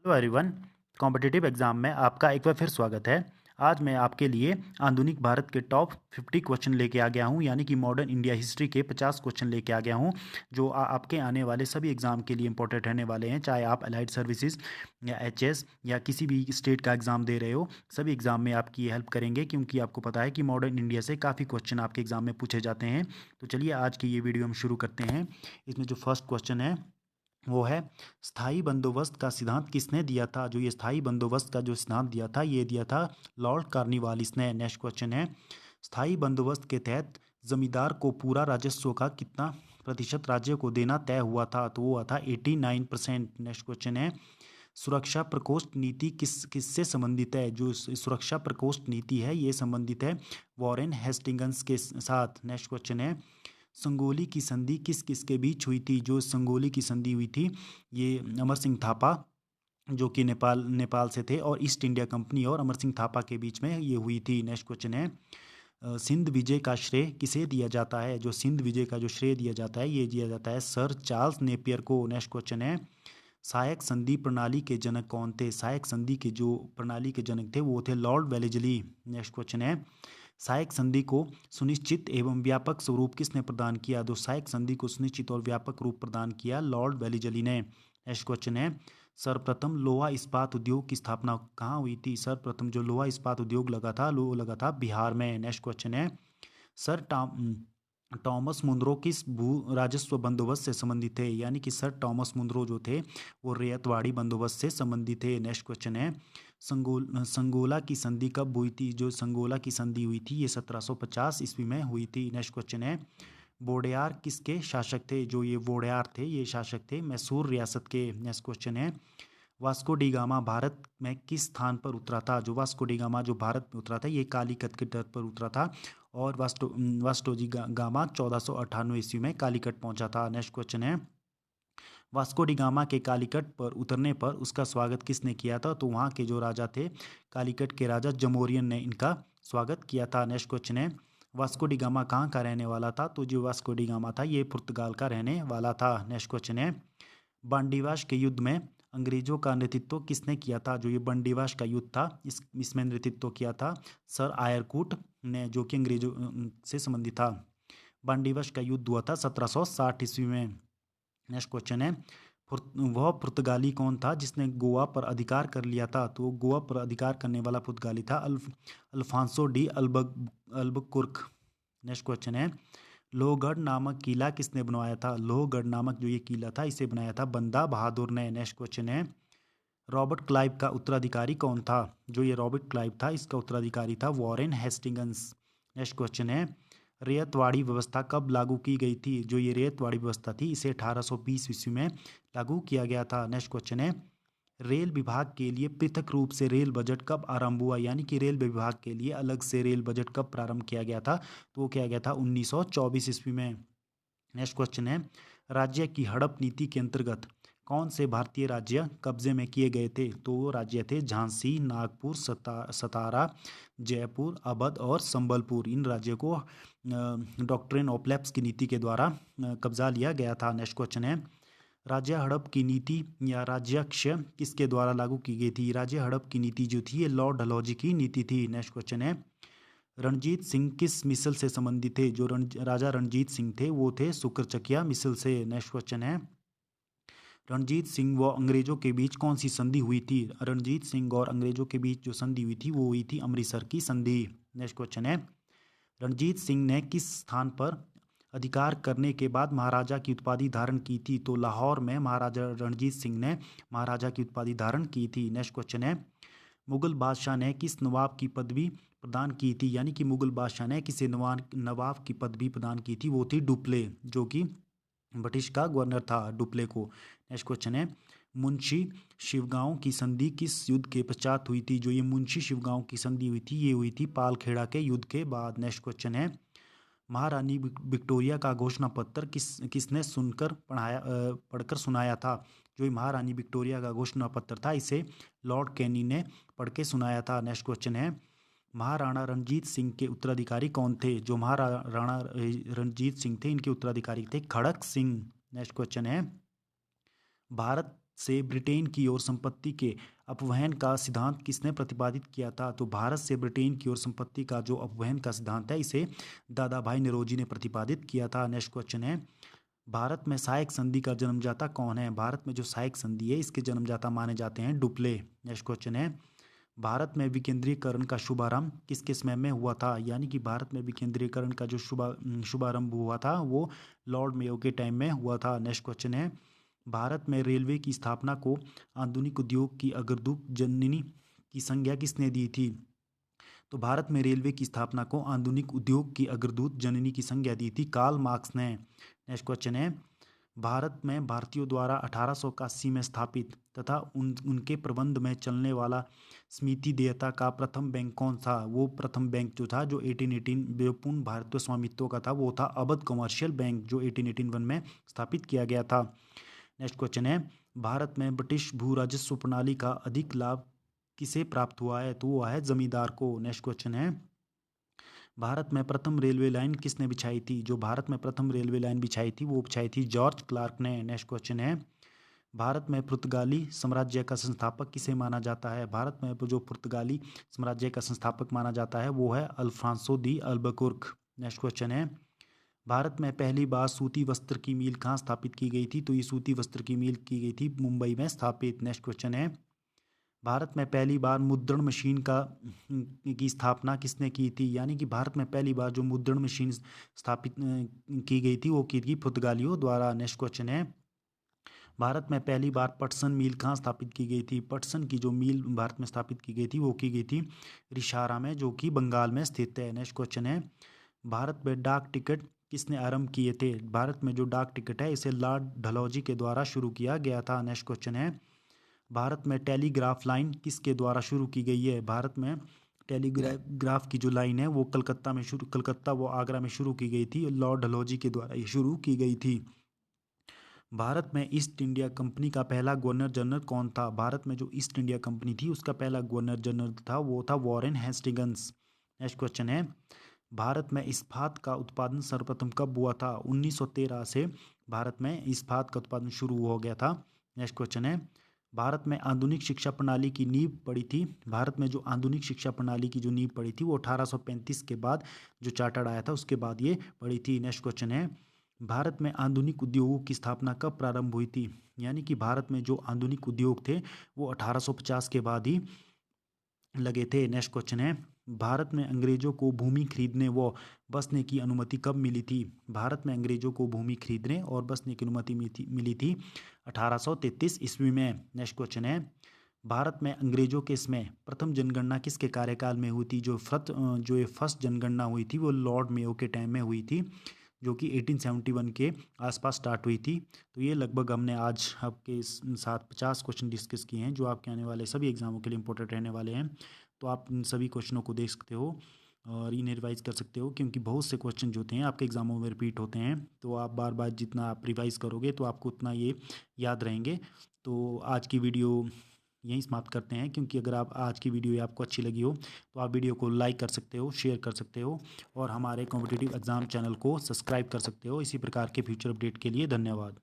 Hello everyone. Competitive exam में आपका एक बार फिर स्वागत है। आज मैं आपके लिए आधुनिक भारत के टॉप 50 क्वेश्चन लेके आ गया हूं, यानी कि मॉडर्न इंडिया हिस्ट्री के 50 क्वेश्चन लेके आ गया हूं, जो आपके आने वाले सभी एग्जाम के लिए इंपॉर्टेंट रहने वाले हैं। चाहे आप अलाइड सर्विसेज या एचएस या किसी भी स्टेट का एग्जाम दे रहे हो, सभी एग्जाम में आपकी हेल्प करेंगे, क्योंकि आपको पता है कि मॉडर्न इंडिया से काफ़ी क्वेश्चन आपके एग्जाम में पूछे जाते हैं। तो चलिए आज की ये वीडियो हम शुरू करते हैं। इसमें जो फर्स्ट क्वेश्चन है वो है, स्थायी बंदोबस्त का सिद्धांत किसने दिया था? जो ये स्थायी बंदोबस्त का जो सिद्धांत दिया था, ये दिया था लॉर्ड कॉर्नवालिस ने। नेक्स्ट क्वेश्चन है, स्थायी बंदोबस्त के तहत जमींदार को पूरा राजस्व का कितना प्रतिशत राज्य को देना तय हुआ था? तो वो हुआ था 89%। नेक्स्ट क्वेश्चन है, सुरक्षा प्रकोष्ठ नीति किससे संबंधित है? जो सुरक्षा प्रकोष्ठ नीति है ये संबंधित है वॉरेन हेस्टिंग्स के साथ। नेक्स्ट क्वेश्चन है, संगोली की संधि किस किस के बीच हुई थी? जो संगोली की संधि हुई थी ये अमर सिंह थापा, जो कि नेपाल से थे, और ईस्ट इंडिया कंपनी और अमर सिंह थापा के बीच में ये हुई थी। नेक्स्ट क्वेश्चन है, सिंध विजय का श्रेय किसे दिया जाता है? जो सिंध विजय का जो श्रेय दिया जाता है ये दिया जाता है सर चार्ल्स नेपियर को। नेक्स्ट क्वेश्चन है, सहायक संधि प्रणाली के जनक कौन थे? सहायक संधि के जो प्रणाली के जनक थे वो थे लॉर्ड वेलेजली। नेक्स्ट क्वेश्चन है, सहायक संधि को सुनिश्चित एवं व्यापक स्वरूप किसने प्रदान किया? तो सहायक संधि को सुनिश्चित और व्यापक रूप प्रदान किया लॉर्ड वेलेजली ने। नेक्स्ट क्वेश्चन है, सर्वप्रथम लोहा इस्पात उद्योग की स्थापना कहाँ हुई थी? सर्वप्रथम जो लोहा इस्पात उद्योग लगा था वो लगा था बिहार में। नेक्स्ट क्वेश्चन है, सर टॉमस मुनरो किस भू राजस्व बंदोबस्त से संबंधित थे? यानी कि सर टॉमस मुनरो जो थे वो रेयतवाड़ी बंदोबस्त से संबंधित थे। नेक्स्ट क्वेश्चन है, संगोला की संधि कब हुई थी? जो संगोला की संधि हुई थी ये 1750 ईस्वी में हुई थी। नेक्स्ट क्वेश्चन है, वोडेयार किसके शासक थे? जो ये वोडेयार थे ये शासक थे मैसूर रियासत के। नेक्स्ट क्वेश्चन है, वास्को डी गामा भारत में किस स्थान पर उतरा था? जो वास्को डी गामा जो भारत में उतरा था ये कालीकट के तट पर उतरा था, और वास्को जी गामा 1498 ईस्वी में कालीकट पहुंचा था। नेक्स्ट क्वेश्चन है, वास्को डी गामा के कालीकट पर उतरने पर उसका स्वागत किसने किया था? तो वहाँ के जो राजा थे कालीकट के राजा जमोरियन ने इनका स्वागत किया था। नेक्स्ट क्वेश्चन है, वास्को डी गामा कहाँ का रहने वाला था? तो जो वास्को डी गामा था ये पुर्तगाल का रहने वाला था। नेक्स्ट क्वेश्चन है, बंडीवाश के युद्ध में अंग्रेजों का नेतृत्व किसने किया था? जो ये बंडीवाश का युद्ध था इसमें नेतृत्व किया था सर आयरकूट ने, जो कि अंग्रेजों से संबंधित था। बंडीवाश का युद्ध हुआ था 1760 ईस्वी में। नेक्स्ट क्वेश्चन है, वह पुर्तगाली कौन था जिसने गोवा पर अधिकार कर लिया था? तो गोवा पर अधिकार करने वाला पुर्तगाली था अल्फांसो डी अल्बुकुर्क। नेक्स्ट क्वेश्चन है, लोहगढ़ नामक किला किसने बनवाया था? लोहगढ़ नामक जो ये किला था इसे बनाया था बंदा बहादुर ने। नेक्स्ट क्वेश्चन है, रॉबर्ट क्लाइव का उत्तराधिकारी कौन था? जो ये रॉबर्ट क्लाइव था इसका उत्तराधिकारी था वॉरेन हेस्टिंग्स। नेक्स्ट क्वेश्चन है, रैयतवाड़ी व्यवस्था कब लागू की गई थी? जो ये रैयतवाड़ी व्यवस्था थी इसे 1820 ईस्वी में लागू किया गया था। नेक्स्ट क्वेश्चन है, रेल विभाग के लिए पृथक रूप से रेल बजट कब आरंभ हुआ? यानी कि रेल विभाग के लिए अलग से रेल बजट कब प्रारंभ किया गया था? तो वो किया गया था 1924 ईस्वी में। नेक्स्ट क्वेश्चन है, राज्य की हड़प नीति के अंतर्गत कौन से भारतीय राज्य कब्जे में किए गए थे? तो वो राज्य थे झांसी, नागपुर, सतारा, जयपुर, अवध और संबलपुर। इन राज्यों को डॉक्ट्रिन ऑफ लैप्स की नीति के द्वारा कब्जा लिया गया था। नेक्स्ट क्वेश्चन है, राज्य हड़प की नीति या राज्याक्ष किसके द्वारा लागू की गई थी? राज्य हड़प की नीति जो थी ये लॉर्ड डलहौजी की नीति थी। नेक्स्ट क्वेश्चन है, रणजीत सिंह किस मिसल से संबंधित थे? जो राजा रणजीत सिंह थे वो थे शुक्रचकिया मिसल से। नेक्स्ट क्वेश्चन है, रणजीत सिंह व अंग्रेजों के बीच कौन सी संधि हुई थी? रणजीत सिंह और अंग्रेजों के बीच जो संधि हुई थी वो हुई थी अमृतसर की संधि। नेक्स्ट क्वेश्चन है, रणजीत सिंह ने किस स्थान पर अधिकार करने के बाद महाराजा की उपाधि धारण की थी? तो लाहौर में महाराजा रणजीत सिंह ने महाराजा की उपाधि धारण की थी। नेक्स्ट क्वेश्चन है, मुगल बादशाह ने किस नवाब की पदवी प्रदान की थी? यानी कि मुगल बादशाह ने किसे नवाब की पदवी प्रदान की थी? वो थी डुप्ले, जो कि ब्रिटिश का गवर्नर था डुप्ले को। नेक्स्ट क्वेश्चन है, मुंशी शिवगांव की संधि किस युद्ध के पश्चात हुई थी? जो ये मुंशी शिवगांव की संधि हुई थी ये हुई थी पालखेड़ा के युद्ध के बाद। नेक्स्ट क्वेश्चन है, महारानी विक्टोरिया का घोषणा पत्र किसने पढ़कर सुनाया था? जो महारानी विक्टोरिया का घोषणा पत्र था इसे लॉर्ड कैनी ने पढ़ के सुनाया था। नेक्स्ट क्वेश्चन है, महाराणा रणजीत सिंह के उत्तराधिकारी कौन थे? जो महाराणा रणजीत सिंह थे इनके उत्तराधिकारी थे खड़क सिंह। नेक्स्ट क्वेश्चन है, भारत से ब्रिटेन की ओर संपत्ति के अपवहन का सिद्धांत किसने प्रतिपादित किया था? तो भारत से ब्रिटेन की ओर संपत्ति का जो अपवहन का सिद्धांत है इसे दादा भाई नौरोजी ने प्रतिपादित किया था। नेक्स्ट क्वेश्चन है, भारत में सहायक संधि का जन्मदाता कौन है? भारत में जो सहायक संधि है इसके जन्मदाता माने जाते हैं डुप्ले। नेक्स्ट क्वेश्चन है, भारत में विकेंद्रीकरण का शुभारंभ किसके समय में हुआ था? यानी कि भारत में विकेंद्रीकरण का जो शुभारंभ हुआ था वो लॉर्ड मेयो के टाइम में हुआ था। नेक्स्ट क्वेश्चन है, भारत में रेलवे की स्थापना को आधुनिक उद्योग की अग्रदूत जननी की संज्ञा किसने दी थी? तो भारत में रेलवे की स्थापना को आधुनिक उद्योग की अग्रदूत जननी की संज्ञा दी थी कार्ल मार्क्स ने। नेक्स्ट क्वेश्चन है, भारत में भारतीयों द्वारा 1881 में स्थापित तथा उनके प्रबंध में चलने वाला स्मृति देयता का प्रथम बैंक कौन था? वो प्रथम बैंक जो था जो 1818 पूर्ण भारतीय स्वामित्व का था वो था अवध कमर्शियल बैंक जो 1881 में स्थापित किया गया था। नेक्स्ट क्वेश्चन है, भारत में ब्रिटिश भू राजस्व प्रणाली का अधिक लाभ किसे प्राप्त हुआ है? तो वो है जमींदार को। नेक्स्ट क्वेश्चन है, भारत में प्रथम रेलवे लाइन किसने बिछाई थी? जो भारत में प्रथम रेलवे लाइन बिछाई थी वो बिछाई थी जॉर्ज क्लार्क ने। नेक्स्ट क्वेश्चन है, भारत में पुर्तगाली साम्राज्य का संस्थापक किसे माना जाता है? भारत में जो पुर्तगाली साम्राज्य का संस्थापक माना जाता है वो है अल्फ्रांसो दी अल्बुकर्क। नेक्स्ट क्वेश्चन है, भारत में पहली बार सूती वस्त्र की मिल कहाँ स्थापित की गई थी? तो ये सूती वस्त्र की मिल की गई थी मुंबई में स्थापित। नेक्स्ट क्वेश्चन है, भारत में पहली बार मुद्रण मशीन की स्थापना किसने की थी? यानी कि भारत में पहली बार जो मुद्रण मशीन स्थापित की गई थी वो की गई पुर्तगालियों द्वारा। नेक्स्ट क्वेश्चन है, भारत में पहली बार पटसन मिल कहाँ स्थापित की गई थी? पटसन की जो मिल भारत में स्थापित की गई थी वो की गई थी रिशारा में जो कि बंगाल में स्थित है। नेक्स्ट क्वेश्चन है, भारत में डाक टिकट किसने आरंभ किए थे? भारत में जो डाक टिकट है इसे लॉर्ड डलहौजी के द्वारा शुरू किया गया था। नेक्स्ट क्वेश्चन है, भारत में टेलीग्राफ लाइन किसके द्वारा शुरू की गई है? भारत में टेलीग्राफ की जो लाइन है वो कलकत्ता वो आगरा में शुरू की गई थी, लॉर्ड डलहौजी के द्वारा ये शुरू की गई थी। भारत में ईस्ट इंडिया कंपनी का पहला गवर्नर जनरल कौन था? भारत में जो ईस्ट इंडिया कंपनी थी उसका पहला गवर्नर जनरल था वो था वॉरेन हेस्टिंग्स। नेक्स्ट क्वेश्चन है, भारत में इस्पात का उत्पादन सर्वप्रथम कब हुआ था? 1913 से भारत में इस्पात का उत्पादन शुरू हो गया था। नेक्स्ट क्वेश्चन है, भारत में आधुनिक शिक्षा प्रणाली की नींव पड़ी थी? भारत में जो आधुनिक शिक्षा प्रणाली की जो नींव पड़ी थी वो 1835 के बाद जो चार्टर्ड आया था उसके बाद ये पड़ी थी। नेक्स्ट क्वेश्चन है, भारत में आधुनिक उद्योगों की स्थापना कब प्रारंभ हुई थी? यानी कि भारत में जो आधुनिक उद्योग थे वो 1850 के बाद ही लगे थे। नेक्स्ट क्वेश्चन है, भारत में अंग्रेजों को भूमि खरीदने व बसने की अनुमति कब मिली थी? भारत में अंग्रेजों को भूमि खरीदने और बसने की अनुमति मिली थी 1833 ईस्वी में। नेक्स्ट क्वेश्चन है, भारत में अंग्रेजों के समय प्रथम जनगणना किसके कार्यकाल में हुई थी? जो ये फर्स्ट जनगणना हुई थी वो लॉर्ड मेयो के टाइम में हुई थी जो कि 1871 के आसपास स्टार्ट हुई थी। तो ये लगभग हमने आज आपके साथ 50 क्वेश्चन डिस्कस किए हैं जो आपके आने वाले सभी एग्जामों के लिए इंपॉर्टेंट रहने वाले हैं। तो आप इन सभी क्वेश्चनों को देख सकते हो और इन्हें रिवाइज कर सकते हो क्योंकि बहुत से क्वेश्चन जो होते हैं आपके एग्जामों में रिपीट होते हैं। तो आप बार बार जितना आप रिवाइज करोगे तो आपको उतना ये याद रहेंगे। तो आज की वीडियो यहीं समाप्त करते हैं क्योंकि अगर आप आज की वीडियो आपको अच्छी लगी हो तो आप वीडियो को लाइक कर सकते हो, शेयर कर सकते हो और हमारे कॉम्पिटिटिव एग्जाम चैनल को सब्सक्राइब कर सकते हो। इसी प्रकार के फ्यूचर अपडेट के लिए धन्यवाद।